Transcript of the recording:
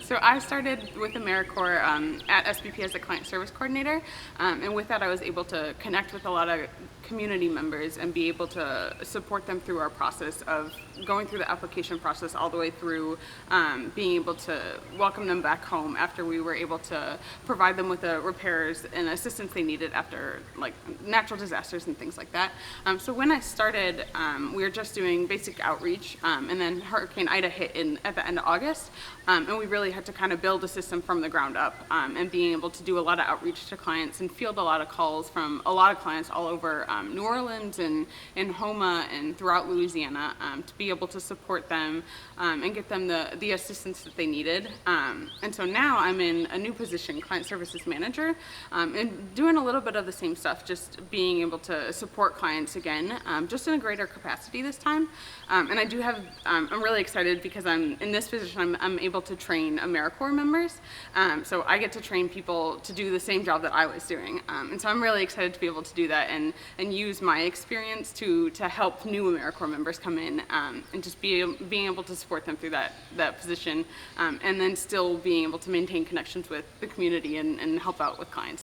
So I started with AmeriCorps at SBP as a client service coordinator, and with that I was able to connect with a lot of community members and be able to support them through our process of going through the application process all the way through being able to welcome them back home after we were able to provide them with the repairs and assistance they needed after like natural disasters and things like that. So when I started, we were just doing basic outreach, and then Hurricane Ida hit at the end of August, and we really had to kind of build a system from the ground up, and being able to do a lot of outreach to clients and field a lot of calls from a lot of clients all over New Orleans and in Houma and throughout Louisiana, to be able to support them and get them the assistance that they needed. And so now I'm in a new position, client services manager, and doing a little bit of the same stuff, just being able to support clients again, just in a greater capacity this time. And I do have, I'm really excited because I'm in this position, I'm able to train AmeriCorps members. So I get to train people to do the same job that I was doing. And so I'm really excited to be able to do that and use my experience to help new AmeriCorps members come in, and just being able to support them through that position, and then still being able to maintain connections with the community and help out with clients.